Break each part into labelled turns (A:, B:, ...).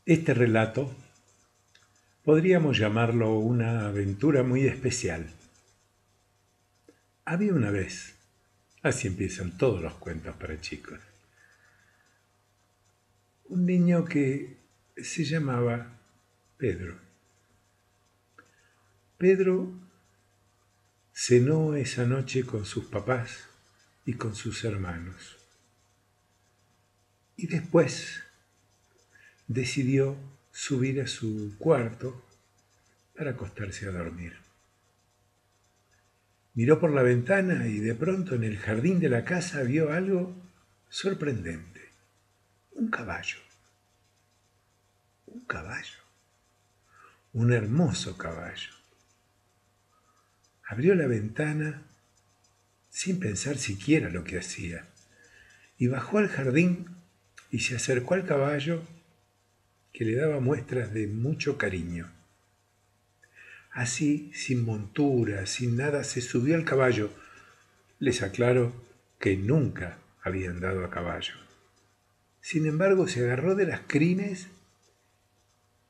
A: Este relato podríamos llamarlo una aventura muy especial. Había una vez, así empiezan todos los cuentos para chicos, un niño que se llamaba Pedro. Pedro cenó esa noche con sus papás y con sus hermanos. Y después decidió subir a su cuarto para acostarse a dormir. Miró por la ventana y de pronto en el jardín de la casa vio algo sorprendente. Un caballo. Un caballo. Un hermoso caballo. Abrió la ventana sin pensar siquiera lo que hacía y bajó al jardín y se acercó al caballo que le daba muestras de mucho cariño. Así, sin montura, sin nada, se subió al caballo. Les aclaro que nunca había andado a caballo. Sin embargo, se agarró de las crines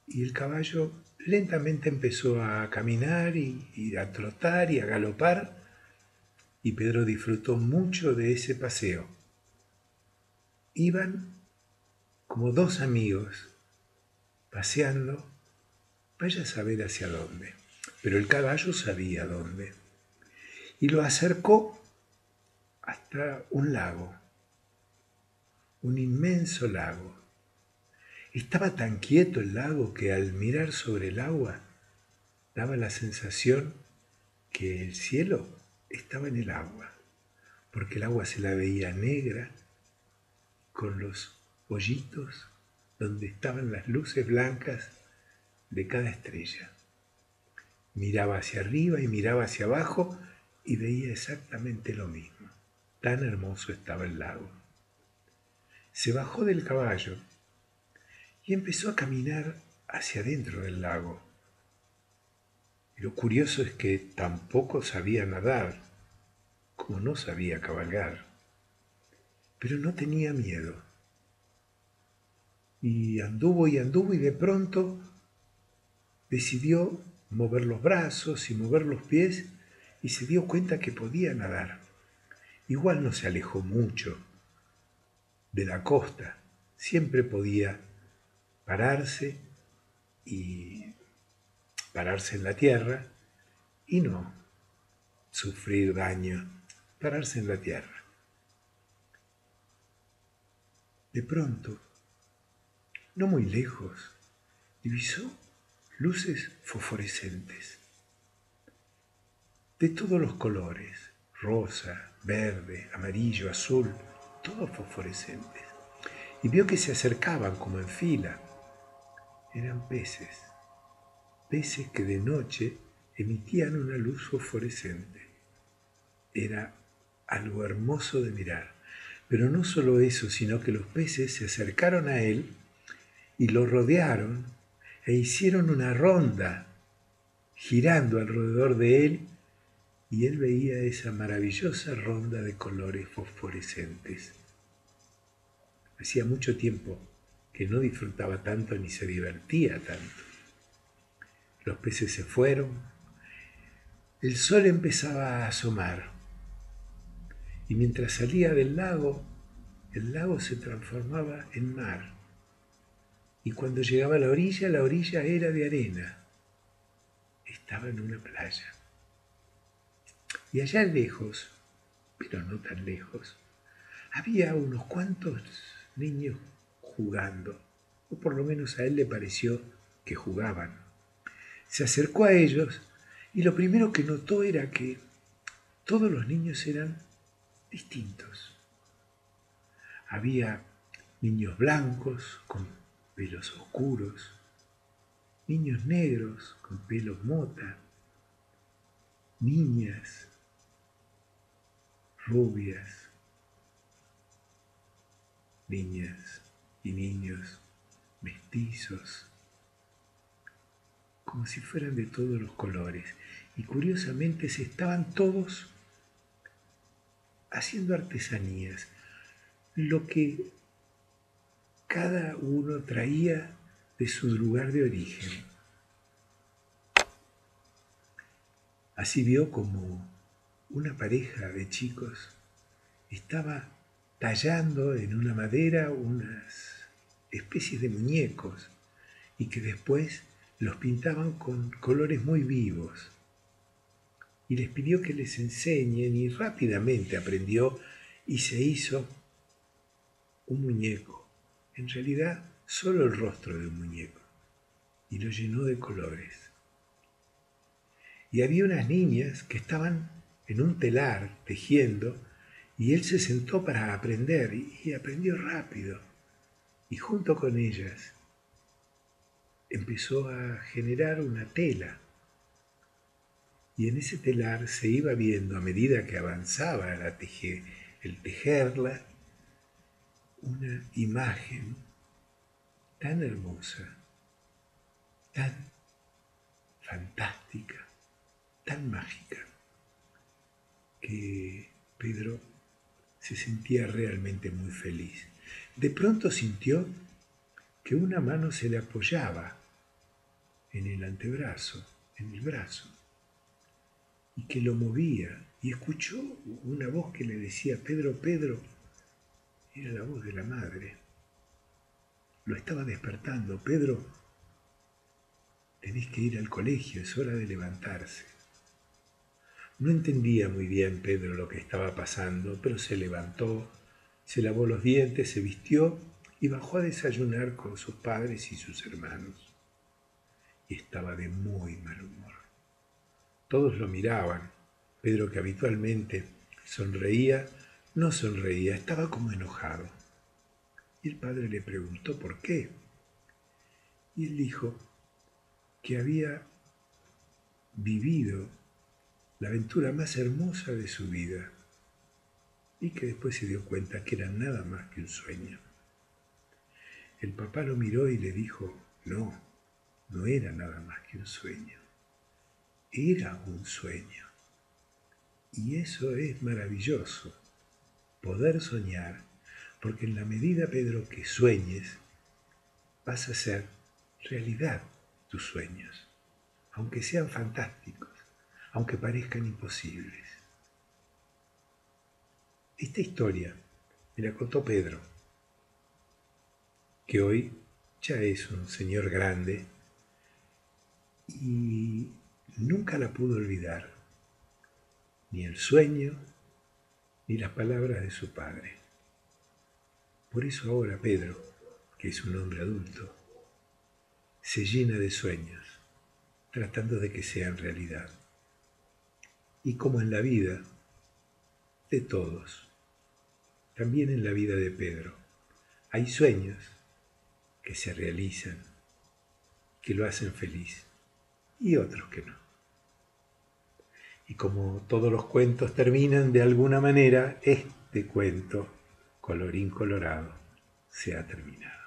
A: y el caballo lentamente empezó a caminar y a trotar y a galopar, y Pedro disfrutó mucho de ese paseo. Iban como dos amigos paseando, vaya a saber hacia dónde, pero el caballo sabía dónde, y lo acercó hasta un lago, un inmenso lago. Estaba tan quieto el lago que al mirar sobre el agua daba la sensación que el cielo estaba en el agua, porque el agua se la veía negra con los hoyitos donde estaban las luces blancas de cada estrella. Miraba hacia arriba y miraba hacia abajo y veía exactamente lo mismo. Tan hermoso estaba el lago. Se bajó del caballo y empezó a caminar hacia adentro del lago. Lo curioso es que tampoco sabía nadar, como no sabía cabalgar, pero no tenía miedo. Y anduvo y de pronto decidió mover los brazos y mover los pies y se dio cuenta que podía nadar. Igual no se alejó mucho de la costa, siempre podía pararse y pararse en la tierra y no sufrir daño, pararse en la tierra. De pronto, no muy lejos, divisó luces fosforescentes de todos los colores, rosa, verde, amarillo, azul, todos fosforescentes. Y vio que se acercaban como en fila. Eran peces, peces que de noche emitían una luz fosforescente. Era algo hermoso de mirar. Pero no solo eso, sino que los peces se acercaron a él y lo rodearon e hicieron una ronda girando alrededor de él, y él veía esa maravillosa ronda de colores fosforescentes. Hacía mucho tiempo que no disfrutaba tanto ni se divertía tanto. Los peces se fueron, el sol empezaba a asomar, y mientras salía del lago, el lago se transformaba en mar. Y cuando llegaba a la orilla era de arena. Estaba en una playa. Y allá lejos, pero no tan lejos, había unos cuantos niños jugando, o por lo menos a él le pareció que jugaban. Se acercó a ellos y lo primero que notó era que todos los niños eran distintos. Había niños blancos con pelos oscuros, niños negros con pelos mota, niñas rubias, niñas y niños mestizos, como si fueran de todos los colores. Y curiosamente se estaban todos haciendo artesanías, lo que cada uno traía de su lugar de origen. Así vio como una pareja de chicos estaba tallando en una madera unas especies de muñecos y que después los pintaban con colores muy vivos. Y les pidió que les enseñen y rápidamente aprendió y se hizo un muñeco. En realidad, solo el rostro de un muñeco. Y lo llenó de colores. Y había unas niñas que estaban en un telar tejiendo y él se sentó para aprender y aprendió rápido. Y junto con ellas empezó a generar una tela. Y en ese telar se iba viendo a medida que avanzaba el tejerla una imagen tan hermosa, tan fantástica, tan mágica, que Pedro se sentía realmente muy feliz. De pronto sintió que una mano se le apoyaba en el antebrazo, en el brazo, y que lo movía, y escuchó una voz que le decía, Pedro, Pedro. Era la voz de la madre. Lo estaba despertando. Pedro, tenés que ir al colegio, es hora de levantarse. No entendía muy bien Pedro lo que estaba pasando, pero se levantó, se lavó los dientes, se vistió y bajó a desayunar con sus padres y sus hermanos. Y estaba de muy mal humor. Todos lo miraban. Pedro, que habitualmente sonreía, no sonreía, estaba como enojado. Y el padre le preguntó por qué. Y él dijo que había vivido la aventura más hermosa de su vida y que después se dio cuenta que era nada más que un sueño. El papá lo miró y le dijo, no, no era nada más que un sueño, era un sueño. Y eso es maravilloso, poder soñar, porque en la medida, Pedro, que sueñes, vas a hacer realidad tus sueños, aunque sean fantásticos, aunque parezcan imposibles. Esta historia me la contó Pedro, que hoy ya es un señor grande y nunca la pudo olvidar, ni el sueño, ni las palabras de su padre. Por eso ahora Pedro, que es un hombre adulto, se llena de sueños, tratando de que sean realidad. Y como en la vida de todos, también en la vida de Pedro, hay sueños que se realizan, que lo hacen feliz, y otros que no. Y como todos los cuentos terminan de alguna manera, este cuento, colorín colorado, se ha terminado.